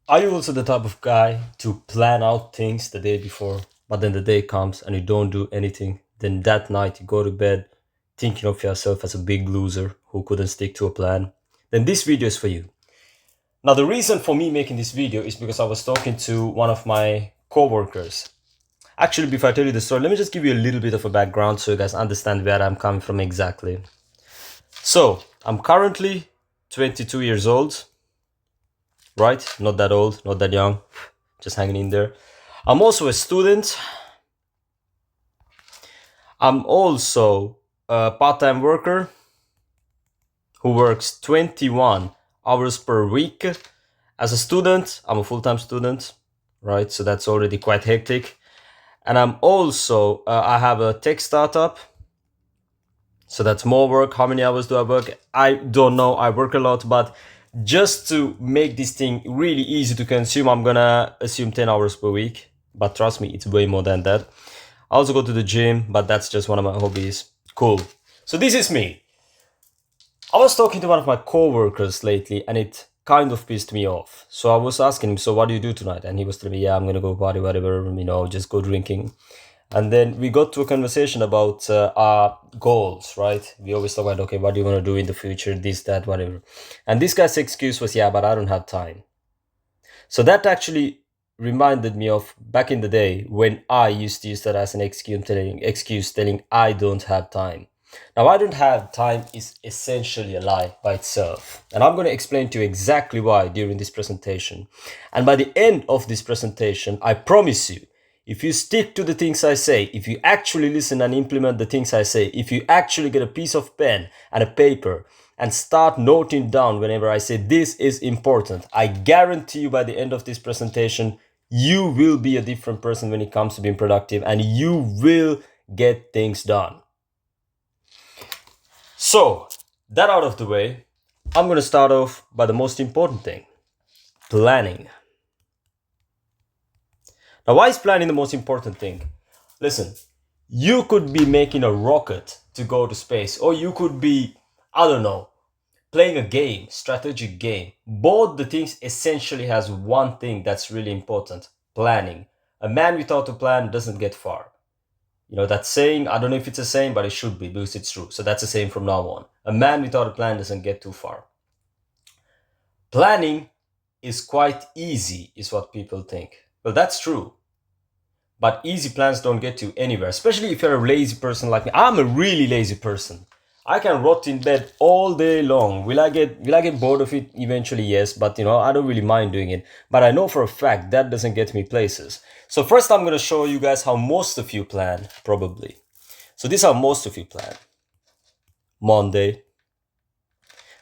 Are you also the type of guy to plan out things the day before, but then the day comes and you don't do anything? Then that night you go to bed thinking of yourself as a big loser who couldn't stick to a plan? Then this video is for you. Now, the reason for me making this video is because I was talking to one of my coworkers. Actually, before I tell you the story, let me just give you a little bit of a background so you guys understand where I'm coming from exactly. So, I'm currently 22 years old, right? Not that old, not that young, just hanging in there. I'm also a student. I'm also a part-time worker who works 21 hours per week. As a student, I'm a full-time student, right? So that's already quite hectic. And I'm also, I have a tech startup. So that's more work. How many hours do I work? I don't know. I work a lot, but just to make this thing really easy to consume, I'm gonna assume 10 hours per week. But trust me, it's way more than that. I also go to the gym, but that's just one of my hobbies. Cool. So this is me. I was talking to one of my coworkers lately, and it kind of pissed me off. So I was asking him, "So what do you do tonight?" And he was telling me, "Yeah, I'm gonna go party, whatever. Just go drinking." And then we got to a conversation about our goals, right? We always talk about, okay, what do you want to do in the future? This, that, whatever. And this guy's excuse was, "Yeah, but I don't have time." So that actually reminded me of back in the day when I used to use that as an excuse telling I don't have time. Now, I don't have time is essentially a lie by itself. And I'm going to explain to you exactly why during this presentation. And by the end of this presentation, I promise you, if you stick to the things I say, if you actually listen and implement the things I say, if you actually get a piece of pen and a paper and start noting down whenever I say this is important, I guarantee you by the end of this presentation, you will be a different person when it comes to being productive and you will get things done. So, that out of the way, I'm going to start off by the most important thing, planning. Now, why is planning the most important thing? Listen, you could be making a rocket to go to space, or you could be, I don't know, playing a game, strategic game. Both the things essentially has one thing that's really important, planning. A man without a plan doesn't get far. You know, that saying, I don't know if it's a saying, but it should be because it's true. So that's a saying from now on. A man without a plan doesn't get too far. Planning is quite easy, is what people think. Well, that's true. But easy plans don't get you anywhere, especially if you're a lazy person like me. I'm a really lazy person. I can rot in bed all day long. Will I get bored of it eventually? Yes, but I don't really mind doing it. But I know for a fact that doesn't get me places. So first I'm gonna show you guys how most of you plan, probably. So this is how most of you plan. Monday.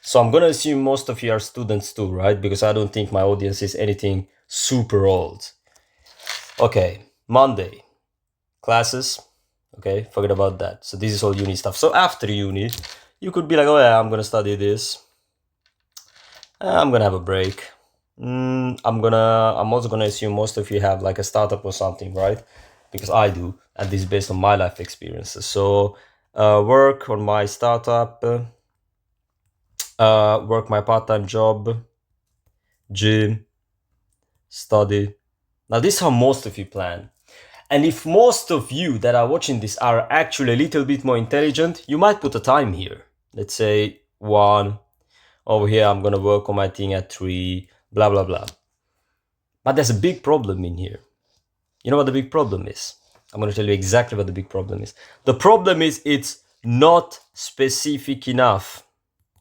So I'm gonna assume most of you are students too, right? Because I don't think my audience is anything super old. Okay, Monday. Classes. Okay, forget about that. So this is all uni stuff. So after uni, you could be like, oh yeah, I'm gonna study this. I'm gonna have a break. I'm also gonna assume most of you have like a startup or something, right? Because I do, and this is based on my life experiences. So work on my startup, work my part-time job, gym, study. Now this is how most of you plan. And if most of you that are watching this are actually a little bit more intelligent, you might put a time here. Let's say 1, over here I'm gonna work on my thing at 3, blah blah blah. But there's a big problem in here. You know what the big problem is? I'm gonna tell you exactly what the big problem is. The problem is it's not specific enough.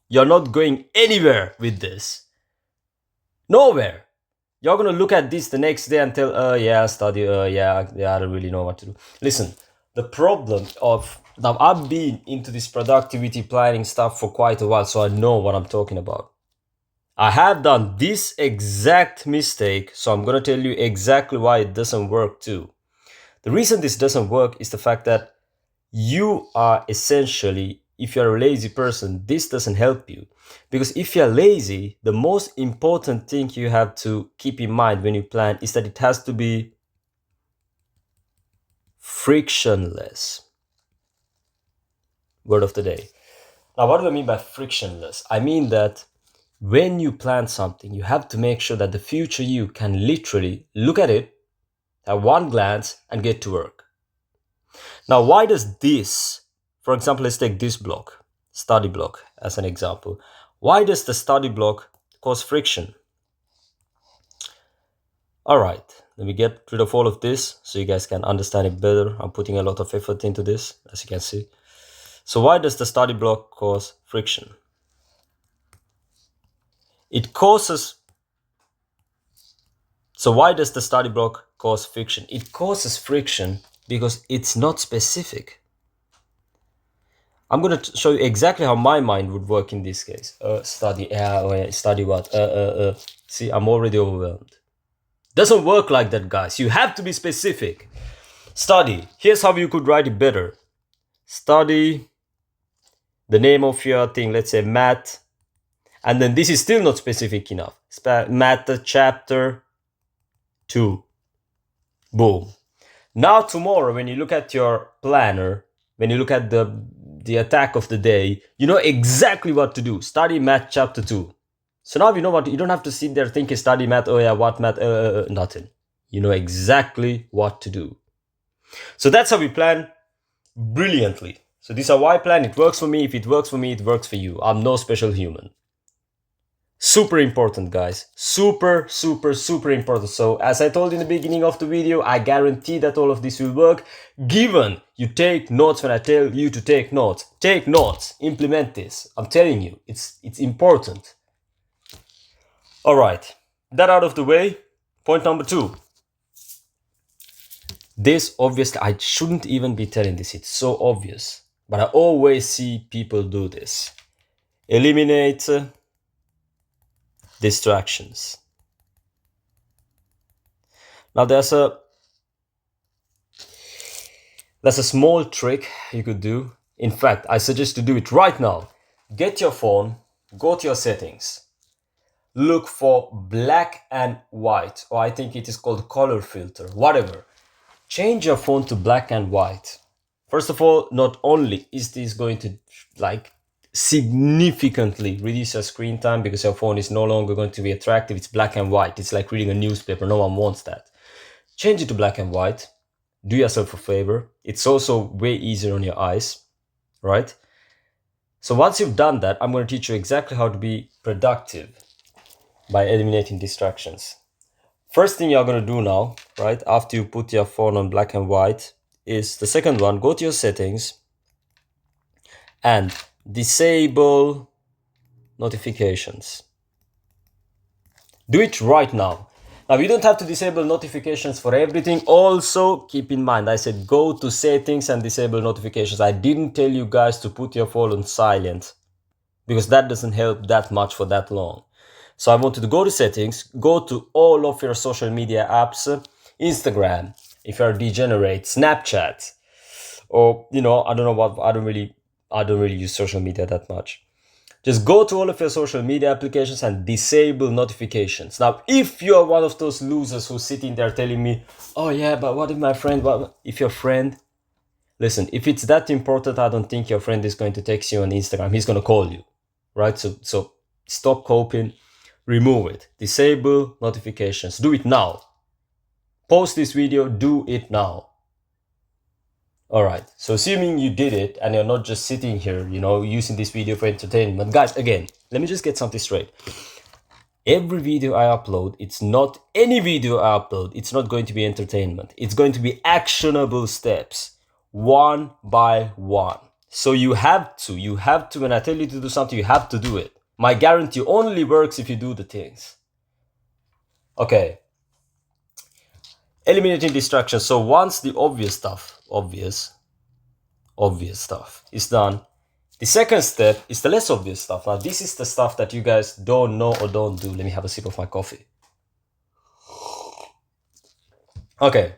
You're not going anywhere with this. Nowhere. You're gonna look at this the next day and tell, yeah, study, yeah, I don't really know what to do. Listen, the problem of now I've been into this productivity planning stuff for quite a while, so I know what I'm talking about. I have done this exact mistake, so I'm gonna tell you exactly why it doesn't work too. The reason this doesn't work is the fact that you are essentially, if you're a lazy person, this doesn't help you. Because if you're lazy, the most important thing you have to keep in mind when you plan is that it has to be frictionless. Word of the day. Now, what do I mean by frictionless? I mean that when you plan something, you have to make sure that the future you can literally look at it at one glance and get to work. Now, why does this, for example, let's take this block, study block, as an example. Why does the study block cause friction? All right, let me get rid of all of this so you guys can understand it better. I'm putting a lot of effort into this, as you can see. So why does the study block cause friction? It causes... So why does the study block cause friction? It causes friction because it's not specific. I'm going to show you exactly how my mind would work in this case. Study what? See, I'm already overwhelmed. Doesn't work like that, guys. You have to be specific. Study. Here's how you could write it better. Study, the name of your thing, let's say math. And then this is still not specific enough. Math chapter 2. Boom. Now tomorrow, when you look at your planner, when you look at the attack of the day, you know exactly what to do. Study math chapter 2. So now you know what, you don't have to sit there thinking study math, oh yeah, what math, nothing. You know exactly what to do. So that's how we plan brilliantly. So this is how I plan. It works for me. If it works for me, it works for you. I'm no special human. Super important, guys. Super, super, super important. So as I told in the beginning of the video, I guarantee that all of this will work, given you take notes when I tell you to take notes. Take notes, implement this. I'm telling you, it's important. All right, that out of the way. Point number 2. This, obviously, I shouldn't even be telling this. It's so obvious. But I always see people do this. Eliminate distractions. Now there's a small trick you could do. In fact, I suggest to do it right now. Get your phone, go to your settings, look for black and white, or I think it is called color filter, whatever. Change your phone to black and white. First of all, not only is this going to significantly reduce your screen time because your phone is no longer going to be attractive, it's black and white. It's like reading a newspaper, no one wants that. Change it to black and white. Do yourself a favor. It's also way easier on your eyes, right? So once you've done that, I'm going to teach you exactly how to be productive by eliminating distractions. First thing you're going to do now, right, after you put your phone on black and white, is the second one. Go to your settings and disable notifications. Do it right now. Now, you don't have to disable notifications for everything. Also, keep in mind, I said go to settings and disable notifications. I didn't tell you guys to put your phone on silent because that doesn't help that much for that long. So I want you to go to settings, go to all of your social media apps, Instagram, if you're a degenerate, Snapchat, or, you know, I don't know what, I don't really use social media that much. Just go to all of your social media applications and disable notifications. Now, if you're one of those losers who's sitting there telling me, oh yeah, but what if my friend, if your friend, listen, if it's that important, I don't think your friend is going to text you on Instagram. He's going to call you, right? So stop coping, remove it, disable notifications, do it now. Post this video, do it now. All right, so assuming you did it and you're not just sitting here, you know, using this video for entertainment. Guys, again, let me just get something straight. Every video I upload, it's not any video I upload, it's not going to be entertainment. It's going to be actionable steps, one by one. So you have to, when I tell you to do something, you have to do it. My guarantee only works if you do the things. Okay. Eliminating distractions. So once the obvious stuff is done, the second step is the less obvious stuff. Now, this is the stuff that you guys don't know or don't do. Let me have a sip of my coffee. Okay.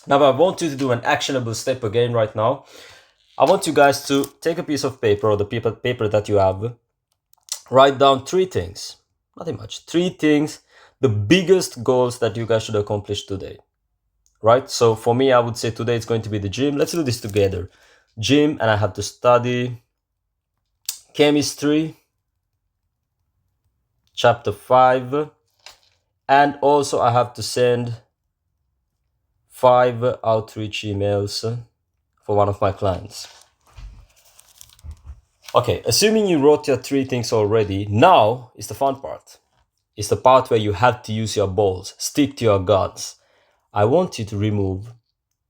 Now, I want you to do an actionable step again right now. I want you guys to take a piece of paper or the paper that you have. Write down 3 things. Nothing much. 3 things. The biggest goals that you guys should accomplish today. Right? So for me, I would say today it's going to be the gym. Let's do this together. Gym, and I have to study chemistry. chapter 5, and also I have to send 5 outreach emails for one of my clients. Okay, assuming you wrote your 3 things already, now is the fun part. It's the part where you have to use your balls, stick to your guns. I want you to remove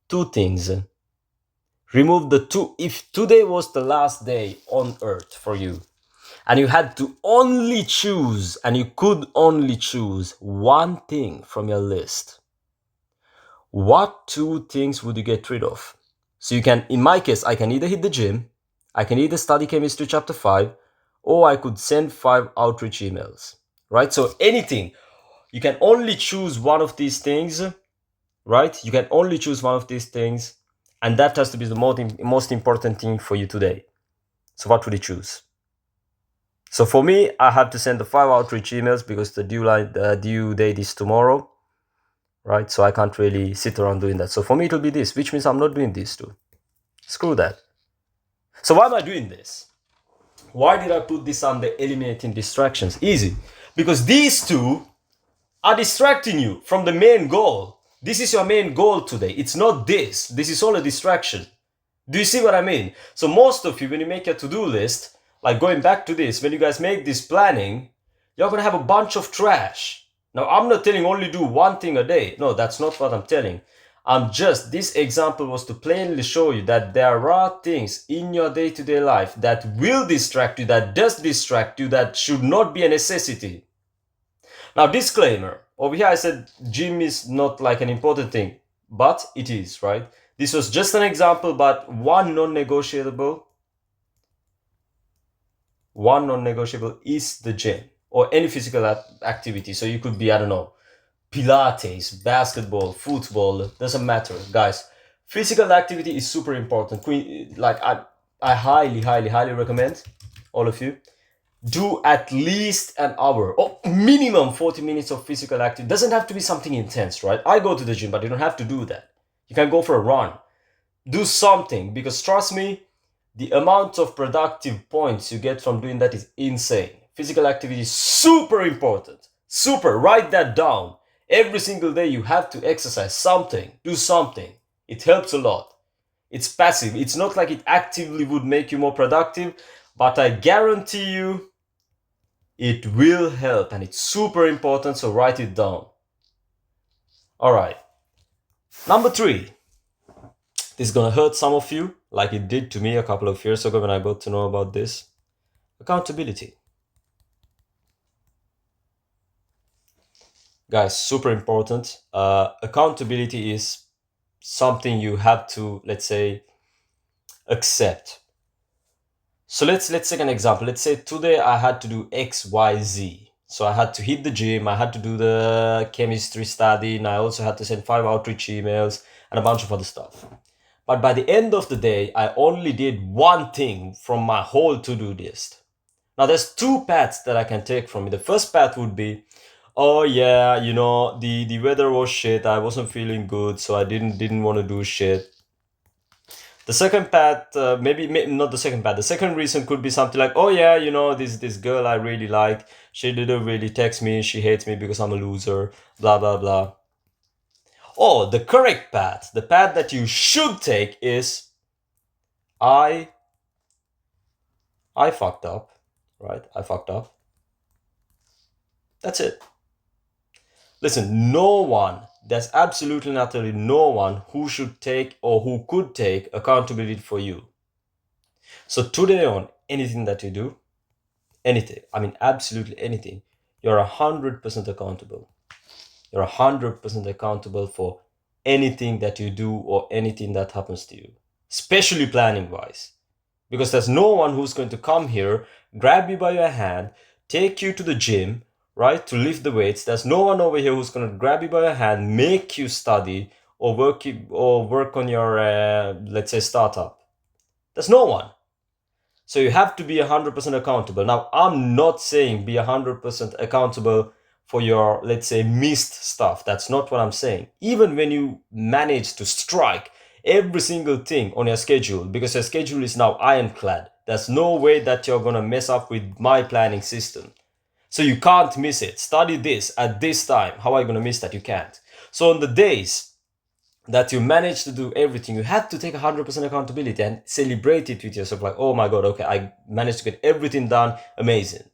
2 things. Remove the 2. If today was the last day on earth for you, and you had to only choose, and you could only choose 1 thing from your list, what 2 things would you get rid of? So you can, in my case, I can either hit the gym, I can either study chemistry chapter 5, or I could send 5 outreach emails, right? So anything, you can only choose one of these things, right? You can only choose one of these things, and that has to be the most important thing for you today. So what would you choose? So for me, I have to send the 5 outreach emails because the due date is tomorrow, right? So I can't really sit around doing that. So for me, it will be this, which means I'm not doing these 2. Screw that. So why am I doing this? Why did I put this under eliminating distractions? Easy. Because these 2 are distracting you from the main goal. This is your main goal today. It's not this. This is all a distraction. Do you see what I mean? So most of you, when you make your to-do list, like going back to this, when you guys make this planning, you're going to have a bunch of trash. Now, I'm not telling only do 1 thing a day. No, that's not what I'm telling. This example was to plainly show you that there are things in your day-to-day life that will distract you, that does distract you, that should not be a necessity. Now, disclaimer. Over here I said gym is not like an important thing, but it is, right? This was just an example, but one non-negotiable is the gym or any physical activity. So you could be, I don't know, Pilates, basketball, football, doesn't matter, guys. Physical activity is super important. Like I highly recommend all of you do at least an hour or minimum 40 minutes of physical activity. Doesn't have to be something intense, right? I go to the gym, but you don't have to do that. You can go for a run. Do something, because trust me, the amount of productive points you get from doing that is insane. Physical activity is super important. Super, write that down. Every single day you have to exercise something, do something. It helps a lot. It's passive. It's not like it actively would make you more productive, but I guarantee you it will help, and it's super important, so write it down. All right. Number 3. This is gonna hurt some of you, like it did to me a couple of years ago when I got to know about this. Accountability. Guys, super important. Accountability is something you have to, let's say, accept. So let's take an example. Let's say today I had to do X, Y, Z. So I had to hit the gym, I had to do the chemistry study, and I also had to send 5 outreach emails and a bunch of other stuff. But by the end of the day, I only did 1 thing from my whole to-do list. Now there's 2 paths that I can take from it. The first path would be, oh yeah, the weather was shit, I wasn't feeling good, so I didn't want to do shit. The second path, maybe not the second path. The second reason could be something like, oh yeah, this girl I really like, she didn't really text me, she hates me because I'm a loser, blah blah blah. Or the correct path, the path that you should take is, I fucked up, right? I fucked up. That's it. Listen, there's absolutely naturally no one who should take or who could take accountability for you. So today on, anything that you do, anything, I mean absolutely anything, you're 100% accountable. You're 100% accountable for anything that you do or anything that happens to you, especially planning wise. Because there's no one who's going to come here, grab you by your hand, take you to the gym, right, to lift the weights. There's no one over here who's going to grab you by your hand, make you study or work on your, let's say, startup. There's no one. So you have to be 100% accountable. Now, I'm not saying be 100% accountable for your, let's say, missed stuff. That's not what I'm saying. Even when you manage to strike every single thing on your schedule, because your schedule is now ironclad, there's no way that you're going to mess up with my planning system. So you can't miss it. Study this at this time. How are you going to miss that? You can't. So on the days that you manage to do everything, you have to take 100% accountability and celebrate it with yourself. Like, oh my God, okay, I managed to get everything done. Amazing.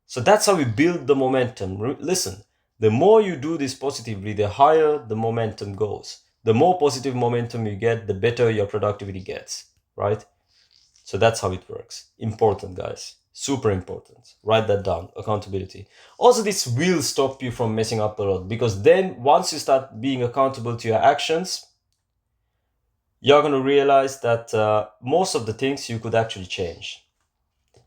So that's how we build the momentum. Listen, the more you do this positively, the higher the momentum goes. The more positive momentum you get, the better your productivity gets, right? So that's how it works. Important, guys. Super important. Write that down. Accountability. Also, this will stop you from messing up a lot, because then once you start being accountable to your actions, you're going to realize that most of the things you could actually change.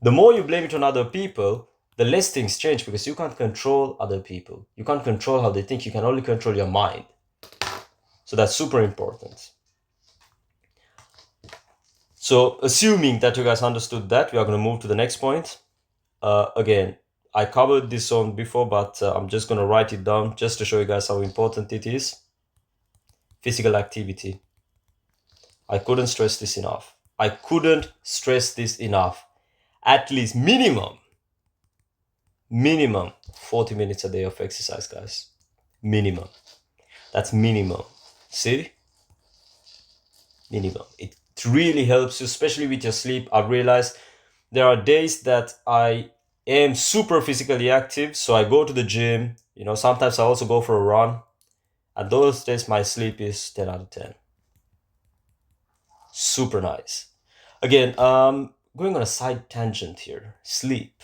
The more you blame it on other people, the less things change, because you can't control other people. You can't control how they think. You can only control your mind. So that's super important. So assuming that you guys understood that, we are going to move to the next point. Again, I covered this on before, but I'm just going to write it down just to show you guys how important it is. Physical activity. I couldn't stress this enough. I couldn't stress this enough. At least minimum 40 minutes a day of exercise, guys. Minimum. That's minimum. See? Minimum. It really helps you, especially with your sleep. I've realized there are days that I am super physically active, so I go to the gym. Sometimes I also go for a run. At those days, my sleep is 10 out of 10. Super nice. Again, going on a side tangent here. Sleep.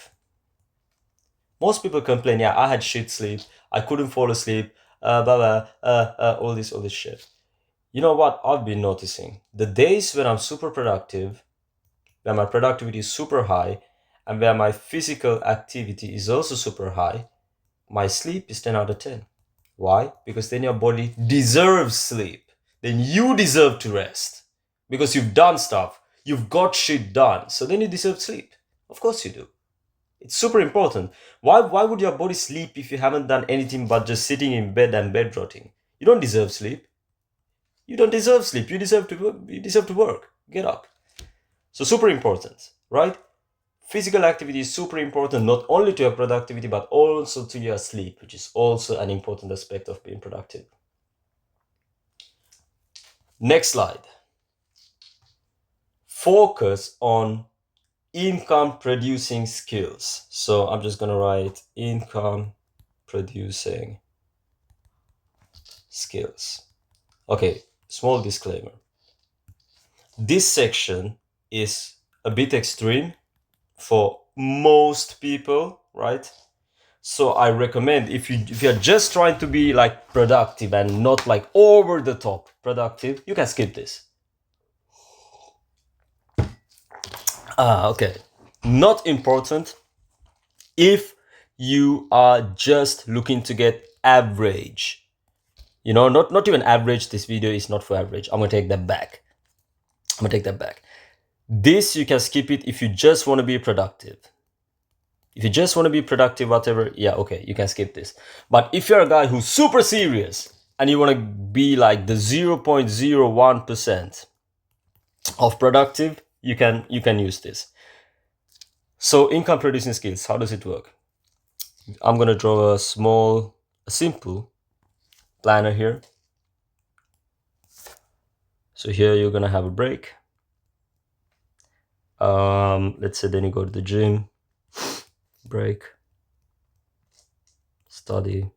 Most people complain, yeah, I had shit sleep. I couldn't fall asleep. All this shit. You know what? I've been noticing the days when I'm super productive, where my productivity is super high, and where my physical activity is also super high, my sleep is 10 out of 10. Why? Because then your body deserves sleep. Then you deserve to rest. Because you've done stuff. You've got shit done. So then you deserve sleep. Of course you do. It's super important. Why would your body sleep if you haven't done anything but just sitting in bed and bed rotting? You don't deserve sleep. You don't deserve sleep. You deserve to work. Get up. So super important, right? Physical activity is super important, not only to your productivity, but also to your sleep, which is also an important aspect of being productive. Next slide. Focus on income producing skills. So I'm just going to write income producing skills. Okay, small disclaimer. This section is a bit extreme for most people, right? So I recommend, if you're just trying to be like productive and not like over the top productive, you can skip this. Okay. Not important if you are just looking to get average. Not even average. This video is not for average. I'm gonna take that back. This, you can skip it if you just want to be productive. If you just want to be productive, whatever, yeah, okay, you can skip this. But if you're a guy who's super serious and you want to be like the 0.01% of productive, you can use this. So income producing skills, how does it work? I'm going to draw a simple planner here. So here you're going to have a break. Let's say then you go to the gym, break, study,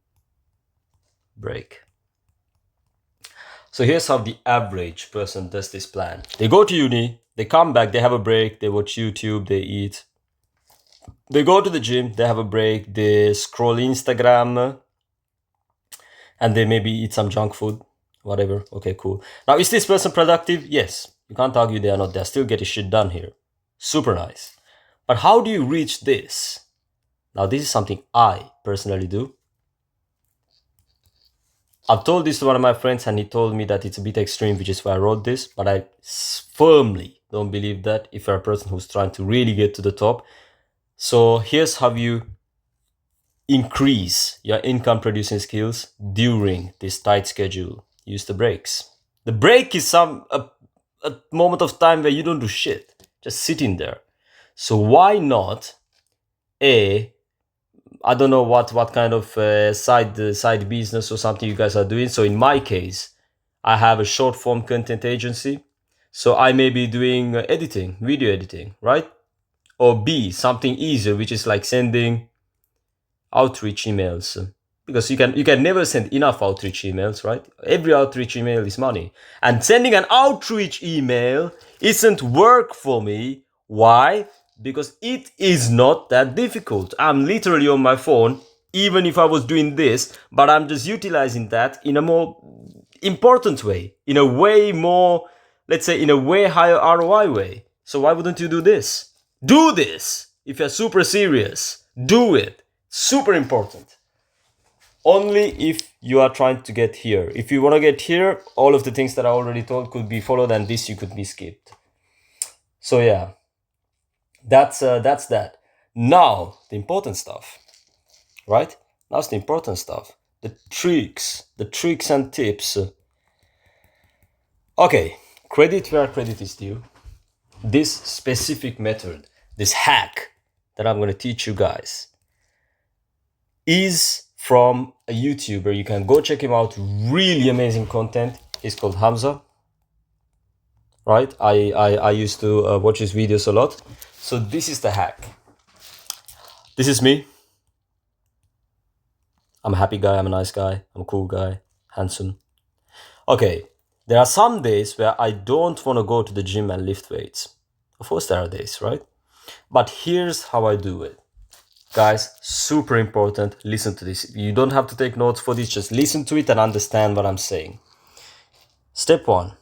break. So here's how the average person does this plan. They go to uni, they come back, they have a break, they watch YouTube, they eat. They go to the gym, they have a break, they scroll Instagram, and they maybe eat some junk food, whatever. Okay, cool. Now, is this person productive? Yes. You can't argue they are not. They're still getting shit done here. Super nice. But how do you reach this? Now, this is something I personally do. I've told this to one of my friends and he told me that it's a bit extreme, which is why I wrote this, but I firmly don't believe that if you're a person who's trying to really get to the top. So here's how you increase your income producing skills during this tight schedule. Use the breaks. The break is a moment of time where you don't do shit, just sitting there. So why not I don't know what kind of side business or something you guys are doing. So in my case, I have a short form content agency. So I may be doing editing, video editing, right? Or B, something easier, which is like sending outreach emails, because you can never send enough outreach emails, right? Every outreach email is money, and sending an outreach email isn't work for me. Why? Because it is not that difficult. I'm literally on my phone, even if I was doing this, but I'm just utilizing that in a more important way, in a way more, let's say, in a way higher ROI way. So why wouldn't you do this? Do this. If you're super serious, do it. Super important. Only if you are trying to get here. If you want to get here, all of the things that I already told could be followed, and this you could be skipped. So yeah, that's that. Now the important stuff, right? Now's the important stuff. The tricks and tips. Okay, credit where credit is due. This specific method, this hack that I'm going to teach you guys, is from a YouTuber. You can go check him out. Really amazing content. He's called Hamza. Right? I used to watch his videos a lot. So this is the hack. This is me. I'm a happy guy. I'm a nice guy. I'm a cool guy. Handsome. Okay. There are some days where I don't want to go to the gym and lift weights. Of course there are days, right? But here's how I do it. Guys, super important. Listen to this. You don't have to take notes for this. Just listen to it and understand what I'm saying. Step 1.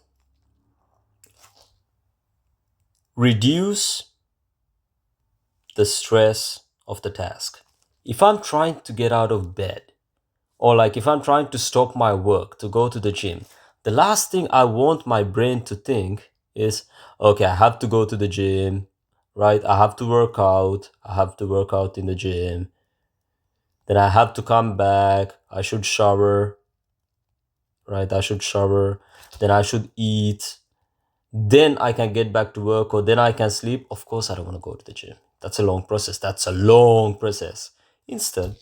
Reduce the stress of the task. If I'm trying to get out of bed, or like if I'm trying to stop my work to go to the gym, the last thing I want my brain to think is, okay, I have to go to the gym, right? I have to work out. I have to work out in the gym. Then I have to come back. I should shower, right? I should shower. Then I should eat. Then I can get back to work, or then I can sleep. Of course, I don't want to go to the gym. That's a long process. Instead,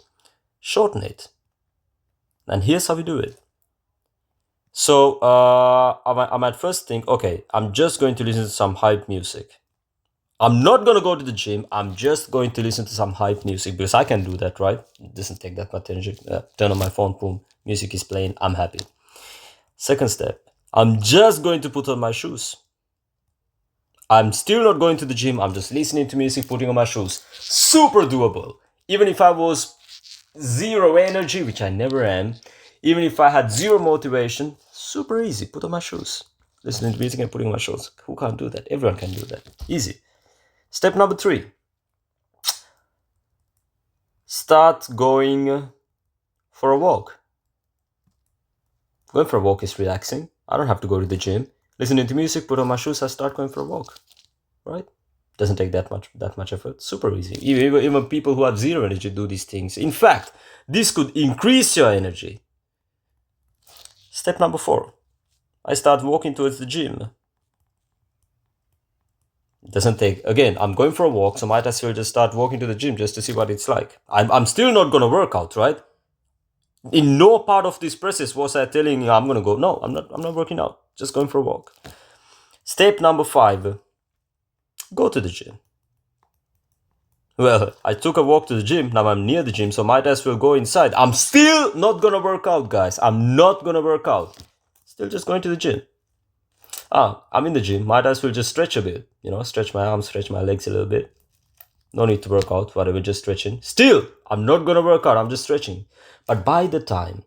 shorten it. And here's how we do it. So I might first think, okay, I'm just going to listen to some hype music. I'm not going to go to the gym. I'm just going to listen to some hype music, because I can do that, right? It doesn't take that much energy. Turn on my phone, boom, music is playing. I'm happy. Second step, I'm just going to put on my shoes. I'm still not going to the gym. I'm just listening to music, putting on my shoes. Super doable. Even if I was zero energy, which I never am, even if I had zero motivation, super easy. Put on my shoes. Listening to music and putting on my shoes. Who can't do that? Everyone can do that. Easy. Step number 3. Start going for a walk. Going for a walk is relaxing. I don't have to go to the gym. Listening to music, put on my shoes, I start going for a walk. Right? Doesn't take that much effort. Super easy. Even people who have zero energy do these things. In fact, this could increase your energy. Step number 4. I start walking towards the gym. It doesn't take, again, I'm going for a walk, so might as well just start walking to the gym just to see what it's like. I'm still not gonna work out, right? In no part of this process was I telling you I'm gonna go. No, I'm not working out. Just going for a walk. Step number 5. Go to the gym. Well, I took a walk to the gym. Now I'm near the gym, so might as well go inside. I'm still not gonna work out, guys. I'm not gonna work out. Still just going to the gym. I'm in the gym. Might as well just stretch a bit. Stretch my arms, stretch my legs a little bit. No need to work out, whatever, just stretching. Still, I'm not gonna work out. I'm just stretching. But by the time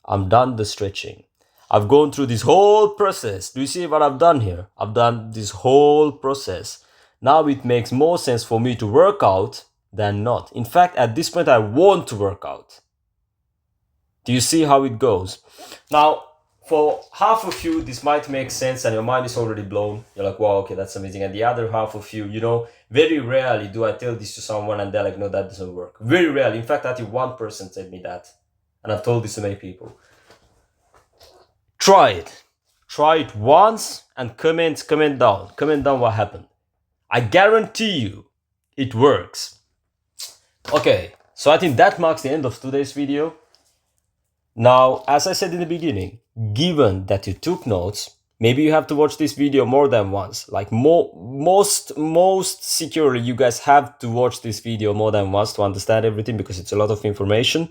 I'm done the stretching, I've gone through this whole process. Do you see what I've done here? I've done this whole process. Now it makes more sense for me to work out than not. In fact, at this point, I want to work out. Do you see how it goes? Now, for half of you, this might make sense and your mind is already blown. You're like, wow, okay, that's amazing. And the other half of you, very rarely do I tell this to someone and they're like, no, that doesn't work. Very rarely. In fact, I think one person said me that. And I've told this to many people. Try it. Try it once and comment down. Comment down what happened. I guarantee you it works. Okay, So I think that marks the end of today's video. Now, as I said in the beginning, given that you took notes, maybe you have to watch this video more than once. Like most securely, you guys have to watch this video more than once to understand everything, because it's a lot of information.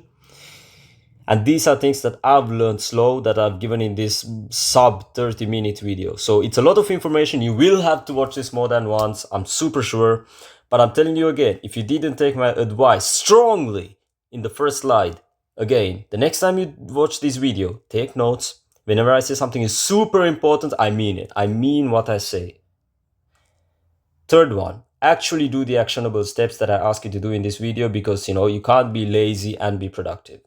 And these are things that I've learned slow, that I've given in this sub 30-minute video. So it's a lot of information. You will have to watch this more than once, I'm super sure. But I'm telling you again, if you didn't take my advice strongly in the first slide, again, the next time you watch this video, take notes. Whenever I say something is super important, I mean it. I mean what I say. Third one, actually do the actionable steps that I ask you to do in this video, because you can't be lazy and be productive.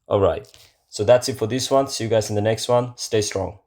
All right, so that's it for this one. See you guys in the next one. Stay strong.